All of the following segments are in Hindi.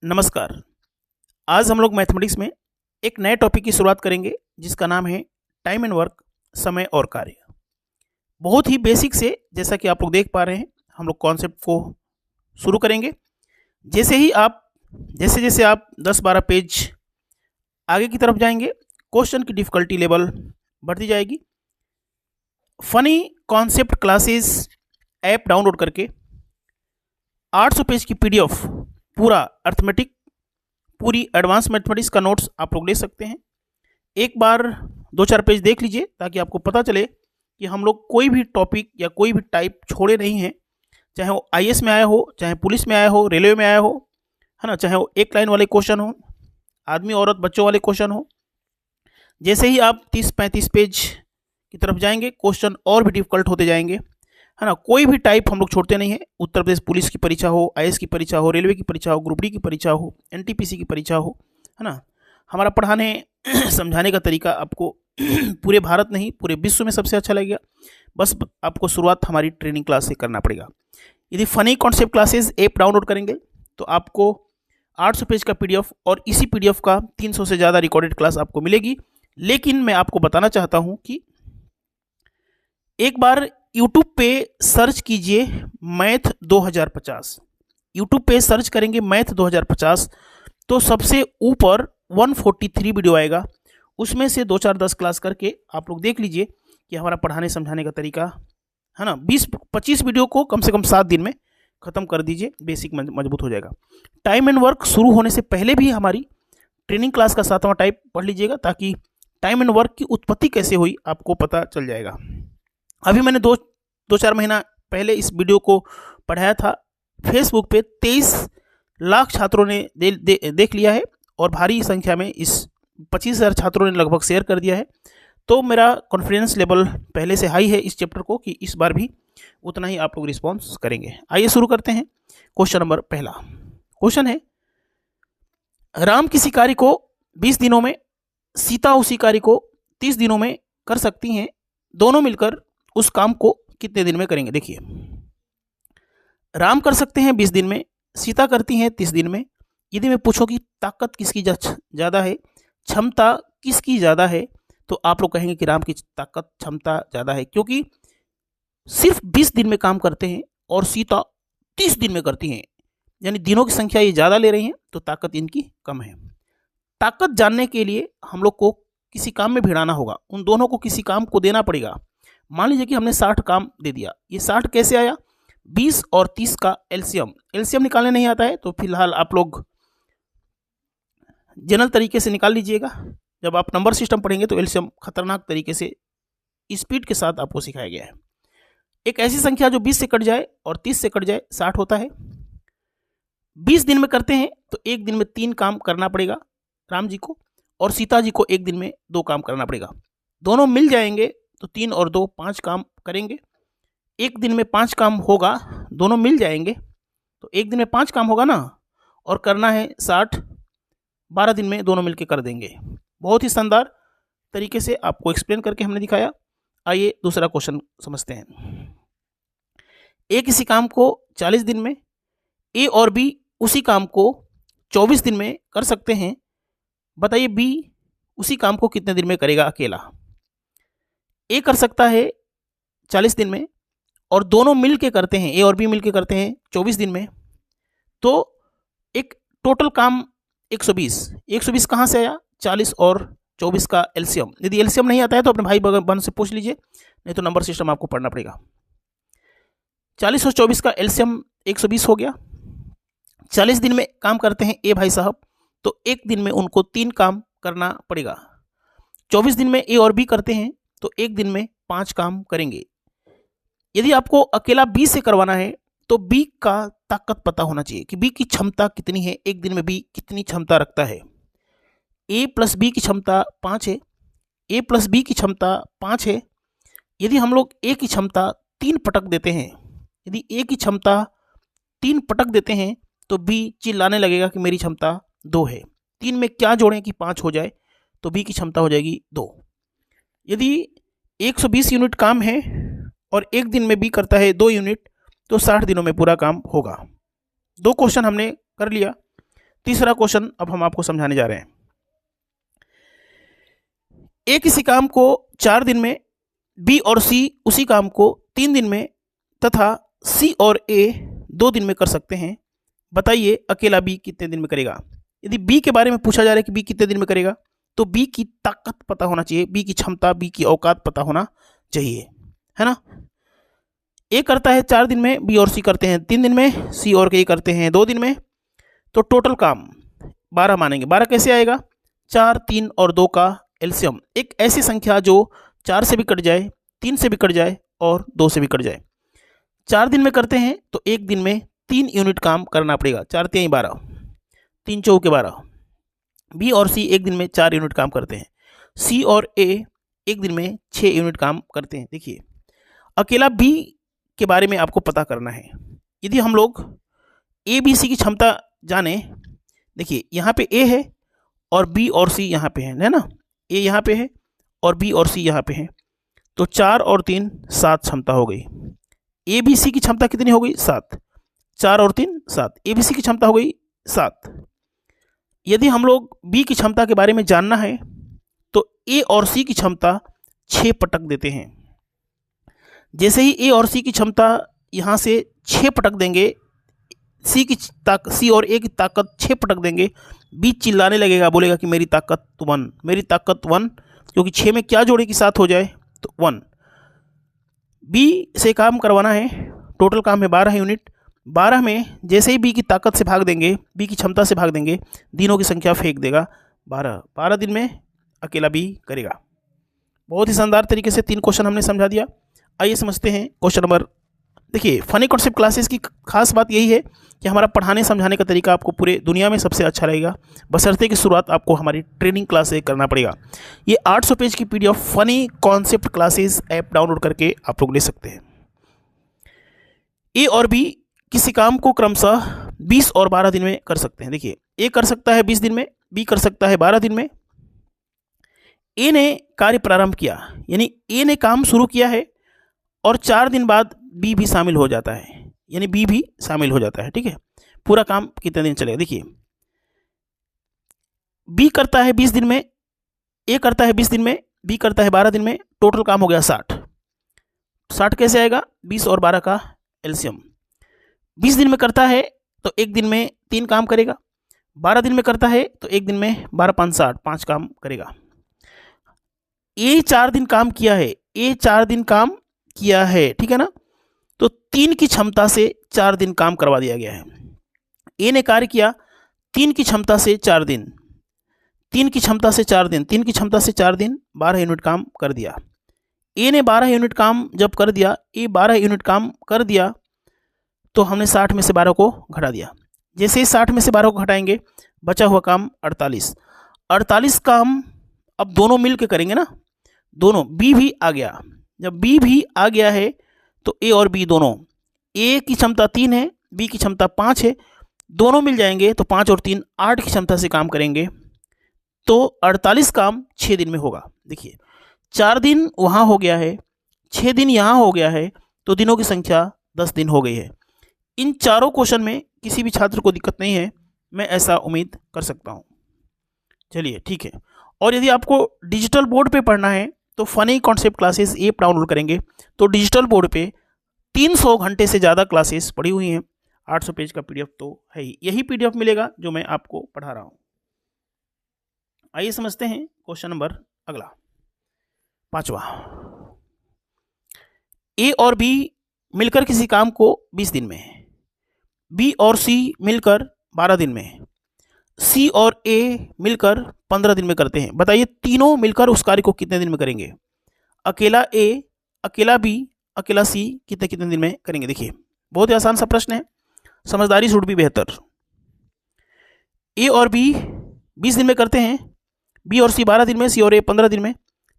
नमस्कार। आज हम लोग मैथमेटिक्स में एक नए टॉपिक की शुरुआत करेंगे जिसका नाम है टाइम एंड वर्क, समय और कार्य। बहुत ही बेसिक से, जैसा कि आप लोग देख पा रहे हैं, हम लोग कॉन्सेप्ट को शुरू करेंगे। जैसे जैसे आप 10-12 पेज आगे की तरफ जाएंगे, क्वेश्चन की डिफ़िकल्टी लेवल बढ़ती जाएगी। Funny concept classes app download करके 800 पेज की पीडीएफ, पूरा अर्थमेटिक, पूरी एडवांस मैथमेटिक्स का नोट्स आप लोग ले सकते हैं। एक बार 2-4 पेज देख लीजिए ताकि आपको पता चले कि हम लोग कोई भी टॉपिक या कोई भी टाइप छोड़े नहीं हैं, चाहे वो आईएएस में आया हो, चाहे पुलिस में आया हो, रेलवे में आया हो, है ना, चाहे वो एक लाइन वाले क्वेश्चन हो, आदमी औरत बच्चों वाले क्वेश्चन हो। जैसे ही आप 30-35 पेज की तरफ जाएंगे, क्वेश्चन और भी डिफिकल्ट होते जाएंगे, है ना। कोई भी टाइप हम लोग छोड़ते नहीं है। उत्तर प्रदेश पुलिस की परीक्षा हो, आईएएस की परीक्षा हो, रेलवे की परीक्षा हो, ग्रुप डी की परीक्षा हो, एनटीपीसी की परीक्षा हो, है ना। हमारा पढ़ाने समझाने का तरीका आपको पूरे भारत नहीं, पूरे विश्व में सबसे अच्छा लगेगा। बस आपको शुरुआत हमारी ट्रेनिंग क्लास से करना पड़ेगा। यदि funny concept classes app download करेंगे तो आपको 800 पेज का पीडीएफ और इसी पीडीएफ का 300 से ज़्यादा रिकॉर्डेड क्लास आपको मिलेगी। लेकिन मैं आपको बताना चाहता हूं कि एक बार यूट्यूब पे सर्च कीजिए मैथ 2050। यूट्यूब पे सर्च करेंगे मैथ 2050 तो सबसे ऊपर 143 वीडियो आएगा। उसमें से 2-4-10 क्लास करके आप लोग देख लीजिए कि हमारा पढ़ाने समझाने का तरीका, है ना। 20-25 वीडियो को कम से कम 7 दिन में ख़त्म कर दीजिए, बेसिक मजबूत हो जाएगा। टाइम एंड वर्क शुरू होने से पहले भी हमारी ट्रेनिंग क्लास का 7वां टाइप पढ़ लीजिएगा ताकि टाइम एंड वर्क की उत्पत्ति कैसे हुई आपको पता चल जाएगा। अभी मैंने 2-4 महीना पहले इस वीडियो को पढ़ाया था। फेसबुक पे 23 लाख छात्रों ने देख लिया है और भारी संख्या में इस 25,000 छात्रों ने लगभग शेयर कर दिया है। तो मेरा कॉन्फिडेंस लेवल पहले से हाई है इस चैप्टर को कि इस बार भी उतना ही आप लोग रिस्पॉन्स करेंगे। आइए शुरू करते हैं। क्वेश्चन नंबर पहला क्वेश्चन है, राम किसी कार्य को 20 दिनों में, सीता उसी कार्य को 30 दिनों में कर सकती हैं। दोनों मिलकर उस काम को कितने दिन में करेंगे? देखिए, राम कर सकते हैं 20 दिन में, सीता करती हैं 30 दिन में। यदि मैं पूछूं कि ताकत किसकी ज़्यादा है, क्षमता किसकी ज़्यादा है, तो आप लोग कहेंगे कि राम की ताकत क्षमता ज़्यादा है, क्योंकि सिर्फ 20 दिन में काम करते हैं और सीता 30 दिन में करती हैं। यानी दिनों की संख्या ये ज़्यादा ले रही हैं तो ताकत इनकी कम है। ताकत जानने के लिए हम लोग को किसी काम में भिड़ाना होगा, उन दोनों को किसी काम को देना पड़ेगा। मान लीजिए कि हमने 60 काम दे दिया। ये 60 कैसे आया? 20 और 30 का एलसीएम निकालने नहीं आता है तो फिलहाल आप लोग जनरल तरीके से निकाल लीजिएगा। जब आप नंबर सिस्टम पढ़ेंगे तो एलसीएम खतरनाक तरीके से स्पीड के साथ आपको सिखाया गया है। एक ऐसी संख्या जो 20 से कट जाए और 30 से कट जाए 60 होता है। 20 दिन में करते हैं तो एक दिन में 3 काम करना पड़ेगा राम जी को, और सीता जी को एक दिन में 2 काम करना पड़ेगा। दोनों मिल जाएंगे तो 3 और 2 5 काम करेंगे। एक दिन में 5 काम होगा, दोनों मिल जाएंगे तो एक दिन में 5 काम होगा ना, और करना है 60, 12 दिन में दोनों मिलके कर देंगे। बहुत ही शानदार तरीके से आपको एक्सप्लेन करके हमने दिखाया। आइए दूसरा क्वेश्चन समझते हैं। ए किसी काम को 40 दिन में, ए और बी उसी काम को 24 दिन में कर सकते हैं। बताइए बी उसी काम को कितने दिन में करेगा अकेला? ए कर सकता है 40 दिन में और दोनों मिल के करते हैं, ए और बी मिल के करते हैं 24 दिन में, तो एक टोटल काम 120 कहाँ से आया? 40 और 24 का एलसीएम। यदि एलसीएम नहीं आता है तो अपने भाई बहन से पूछ लीजिए, नहीं तो नंबर सिस्टम आपको पढ़ना पड़ेगा। 40 और 24 का एलसीएम 120 हो गया। 40 दिन में काम करते हैं ए भाई साहब, तो एक दिन में उनको 3 काम करना पड़ेगा। 24 दिन में ए और बी करते हैं तो एक दिन में 5 काम करेंगे। यदि आपको अकेला बी से करवाना है तो बी का ताकत पता होना चाहिए कि बी की क्षमता कितनी है, एक दिन में बी कितनी क्षमता रखता है। ए प्लस बी की क्षमता 5 है, ए प्लस बी की क्षमता 5 है। यदि हम लोग ए की क्षमता 3 पटक देते हैं, यदि ए की क्षमता 3 पटक देते हैं तो बी चिल्लाने लगेगा कि मेरी क्षमता 2 है। 3 में क्या जोड़ें कि 5 हो जाए, तो बी की क्षमता हो जाएगी 2। यदि 120 यूनिट काम है और एक दिन में बी करता है 2 यूनिट, तो 60 दिनों में पूरा काम होगा। 2 क्वेश्चन हमने कर लिया। तीसरा क्वेश्चन अब हम आपको समझाने जा रहे हैं। ए किसी काम को 4 दिन में, बी और सी उसी काम को 3 दिन में तथा सी और ए 2 दिन में कर सकते हैं। बताइए अकेला बी कितने दिन में करेगा। यदि बी के बारे में पूछा जा रहा है कि बी कितने दिन में करेगा, तो बी की ताकत पता होना चाहिए, बी की क्षमता, बी की औकात पता होना चाहिए, है ना। ए करता है 4 दिन में, बी और सी करते हैं 3 दिन में, सी और ए करते हैं 2 दिन में। तो टोटल काम 12 मानेंगे। 12 कैसे आएगा? 4, 3 और 2 का एलसीएम। एक ऐसी संख्या जो 4 से भी कट जाए, 3 से भी कट जाए और 2 से भी कट जाए। 4 दिन में करते हैं तो 1 दिन में 3 यूनिट काम करना पड़ेगा। 4 3 12, 3 चौके 12। बी और सी 1 दिन में 4 यूनिट काम करते हैं। सी और ए 1 दिन में 6 यूनिट काम करते हैं। देखिए, अकेला बी के बारे में आपको पता करना है। यदि हम लोग ए बी सी की क्षमता जाने, देखिए यहाँ पे ए है और बी और सी यहाँ पे है ना। ए यहाँ पे है और बी और सी यहाँ पे है, तो 4 और 3 7 क्षमता हो गई। ए बी सी की क्षमता कितनी हो गई? 7। 4 और 3 7। ए बी सी की क्षमता हो गई 7। यदि हम लोग बी की क्षमता के बारे में जानना है तो ए और सी की क्षमता 6 पटक देते हैं। जैसे ही ए और सी की क्षमता यहाँ से 6 पटक देंगे, सी और ए की ताकत 6 पटक देंगे, बी चिल्लाने लगेगा, बोलेगा कि मेरी ताकत 1, मेरी ताकत 1, क्योंकि 6 में क्या जोड़े कि 7 हो जाए तो 1। बी से काम करवाना है, टोटल काम है 12 यूनिट। 12 में जैसे ही बी की ताकत से भाग देंगे, बी की क्षमता से भाग देंगे, दिनों की संख्या फेंक देगा 12। 12 दिन में अकेला बी करेगा। बहुत ही शानदार तरीके से 3 क्वेश्चन हमने समझा दिया। आइए समझते हैं क्वेश्चन नंबर। देखिए, फनी कॉन्सेप्ट क्लासेस की खास बात यही है कि हमारा पढ़ाने समझाने का तरीका आपको पूरे दुनिया में सबसे अच्छा रहेगा, बशर्ते कि शुरुआत आपको हमारी ट्रेनिंग क्लास से करना पड़ेगा। ये 800 पेज की PDF funny concept classes app download करके आप लोग ले सकते हैं। ए और बी किसी काम को क्रमशः 20 और 12 दिन में कर सकते हैं। देखिए, ए कर सकता है 20 दिन में, बी कर सकता है 12 दिन में। ए ने कार्य प्रारंभ किया, यानी ए ने काम शुरू किया है और 4 दिन बाद बी भी शामिल हो जाता है, यानी बी भी शामिल हो जाता है। ठीक है, पूरा काम कितने दिन चलेगा? देखिए, बी करता है 20 दिन में, ए करता है 20 दिन में, बी करता है 12 दिन में, टोटल काम हो गया 60। 60 कैसे आएगा? 20 और 12 का एलसीएम। 20 दिन में करता है तो 1 दिन में 3 काम करेगा। 12 दिन में करता है तो 1 दिन में 12 5 60, 5 काम करेगा। ए 4 दिन काम किया है, ए 4 दिन काम किया है, ठीक है ना। तो 3 की क्षमता से 4 दिन काम करवा दिया गया है। ए ने कार्य किया 3 की क्षमता से 4 दिन, 3 की क्षमता से 4 दिन, 3 की क्षमता से 4 दिन, 12 यूनिट काम कर दिया। ए ने 12 यूनिट काम जब कर दिया, ए 12 यूनिट काम कर दिया तो हमने 60 में से 12 को घटा दिया। जैसे ही 60 में से 12 को घटाएंगे, बचा हुआ काम 48। 48 काम अब दोनों मिल के करेंगे ना, दोनों। बी भी आ गया, जब बी भी आ गया है तो ए और बी दोनों, ए की क्षमता 3 है, बी की क्षमता 5 है, दोनों मिल जाएंगे तो 5 और 3 8 की क्षमता से काम करेंगे, तो 48 काम 6 दिन में होगा। देखिए, 4 दिन वहाँ हो गया है, 6 दिन यहाँ हो गया है, तो दिनों की संख्या 10 दिन हो गई है। इन चारों क्वेश्चन में किसी भी छात्र को दिक्कत नहीं है, मैं ऐसा उम्मीद कर सकता हूँ। चलिए ठीक है। और यदि आपको डिजिटल बोर्ड पे पढ़ना है तो funny concept classes app download करेंगे तो डिजिटल बोर्ड पे 300 घंटे से ज़्यादा क्लासेस पड़ी हुई हैं। 800 पेज का पीडीएफ तो है ही, यही पीडीएफ मिलेगा जो मैं आपको पढ़ा रहा हूँ। आइए समझते हैं क्वेश्चन नंबर अगला, 5वां। ए और बी मिलकर किसी काम को 20 दिन में, बी और सी मिलकर 12 दिन में, सी और ए मिलकर 15 दिन में करते हैं। बताइए तीनों मिलकर उस कार्य को कितने दिन में करेंगे? अकेला ए, अकेला बी, अकेला सी कितने कितने दिन में करेंगे? देखिए, बहुत ही आसान सा प्रश्न है, समझदारी शुड भी बेहतर। ए और बी 20 दिन में करते हैं, बी और सी 12 दिन में, सी और ए 15 दिन में,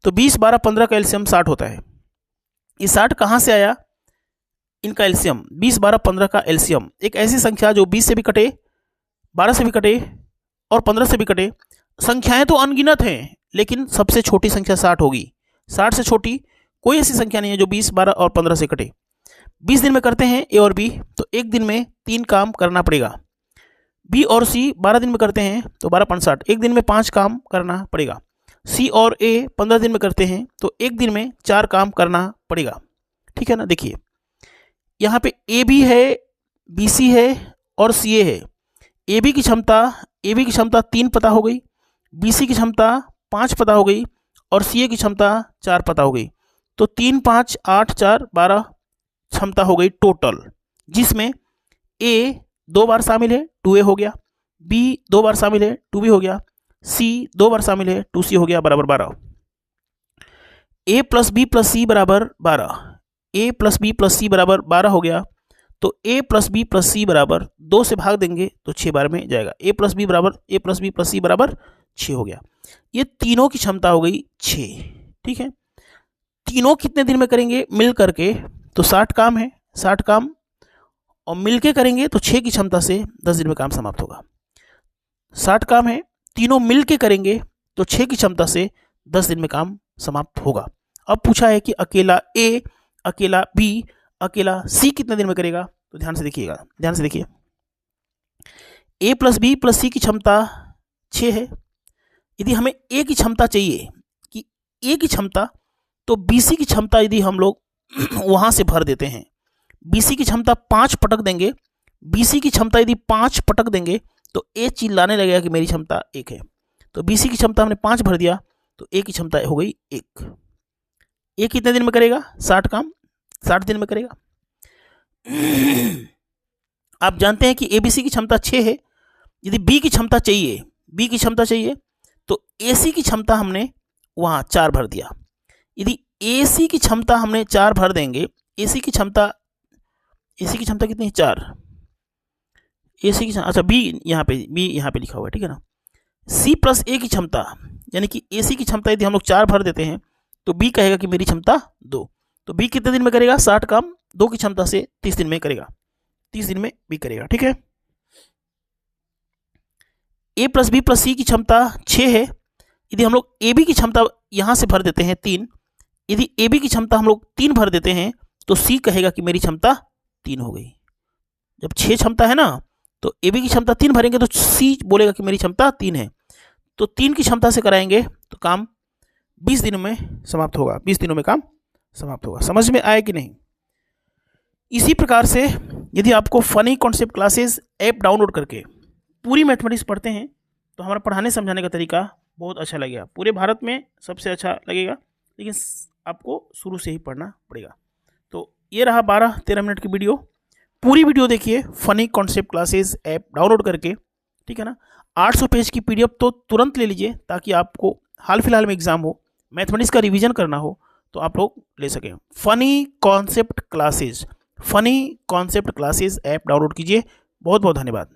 तो 20 12 15 का एलसीएम 60 होता है। ये 60 कहाँ से आया? इनका एलसीएम 20 12 15 का एलसीएम, एक ऐसी संख्या जो 20 से भी कटे, 12 से भी कटे और 15 से भी कटे। संख्याएं तो अनगिनत हैं, लेकिन सबसे छोटी संख्या 60 होगी। 60 से छोटी कोई ऐसी संख्या नहीं है जो 20 12 और 15 से कटे। 20 दिन में करते हैं ए और बी, तो 1 दिन में 3 काम करना पड़ेगा। बी और सी 12 दिन में करते हैं तो 12×5 = 1 दिन में 5 काम करना पड़ेगा। सी और ए 15 दिन में करते हैं तो 1 दिन में 4 काम करना पड़ेगा। ठीक है ना। देखिए यहाँ पे ए बी है, बी सी है और सी ए है। ए बी की क्षमता 3 पता हो गई, बी सी की क्षमता 5 पता हो गई और सी ए की क्षमता 4 पता हो गई। तो 3, 5, 8, 4, 12 क्षमता हो गई टोटल, जिसमें ए 2 बार शामिल है 2A हो गया, बी 2 बार शामिल है 2B हो गया, सी 2 बार शामिल है 2C हो गया, बराबर 12। A + B + C बराबर 12, A + B + C बराबर 12 हो गया। तो A + B + C बराबर 2 से भाग देंगे तो 6 बार में जाएगा। A + B + C बराबर 6 हो गया। ये तीनों की क्षमता हो गई 6। ठीक है। तीनों कितने दिन में करेंगे मिल करके? तो 60 काम है, 60 काम और मिलके करेंगे तो 6 की क्षमता से 10 दिन में काम समाप्त होगा। 60 काम है, तीनों मिलके करेंगे तो 6 की क्षमता से 10 दिन में काम समाप्त होगा। अब पूछा है कि अकेला ए, अकेला बी, अकेला सी कितने दिन में करेगा? तो ध्यान से देखिएगा, ध्यान से देखिए। ए + B + C की क्षमता 6 है। यदि हमें ए की क्षमता चाहिए कि ए की क्षमता, तो BC की क्षमता यदि हम लोग वहां से भर देते हैं, BC की क्षमता 5 पटक देंगे, BC की क्षमता यदि 5 पटक देंगे तो ए चिल्लाने लगेगा कि मेरी क्षमता 1 है। तो BC की क्षमता हमने 5 भर दिया तो ए की क्षमता हो गई 1। ए कितने दिन में करेगा? 60 काम 60 दिन में करेगा। आप जानते हैं कि ABC की क्षमता 6 है। यदि B की क्षमता चाहिए, तो AC की क्षमता हमने वहां 4 भर दिया। यदि AC की क्षमता हमने 4 भर देंगे, AC की क्षमता कितनी है? 4। AC की अच्छा B यहाँ पे लिखा हुआ है, ठीक है ना। C + A की क्षमता, यानी कि AC की क्षमता यदि हम लोग 4 भर देते हैं तो B कहेगा कि मेरी क्षमता 2। तो B कितने दिन में करेगा? 60 काम 2 की क्षमता से 30 दिन में करेगा, 30 दिन में B करेगा। ठीक है। A + B + C की क्षमता 6 है। यदि हम लोग AB की क्षमता यहां से भर देते हैं 3, यदि AB की क्षमता हम लोग 3 भर देते हैं तो C कहेगा कि मेरी क्षमता 3 हो गई। जब 6 क्षमता है ना, तो AB की क्षमता 3 भरेंगे तो C बोलेगा कि मेरी क्षमता 3 है। तो 3 की क्षमता से कराएंगे तो काम 20 दिनों में समाप्त होगा, 20 दिनों में काम समाप्त होगा। समझ में आया कि नहीं? इसी प्रकार से यदि आपको funny concept classes app download करके पूरी मैथमेटिक्स पढ़ते हैं तो हमारा पढ़ाने समझाने का तरीका बहुत अच्छा लगेगा, पूरे भारत में सबसे अच्छा लगेगा, लेकिन आपको शुरू से ही पढ़ना पड़ेगा। तो ये रहा 12-13 मिनट की वीडियो। पूरी वीडियो देखिए funny concept classes app download करके, ठीक है ना। 800 पेज की PDF तो तुरंत ले लीजिए, ताकि आपको हाल फिलहाल में एग्जाम हो, मैथमेटिक्स का रिवीजन करना हो तो आप लोग ले सकें। Funny concept classes app download कीजिए। बहुत बहुत धन्यवाद।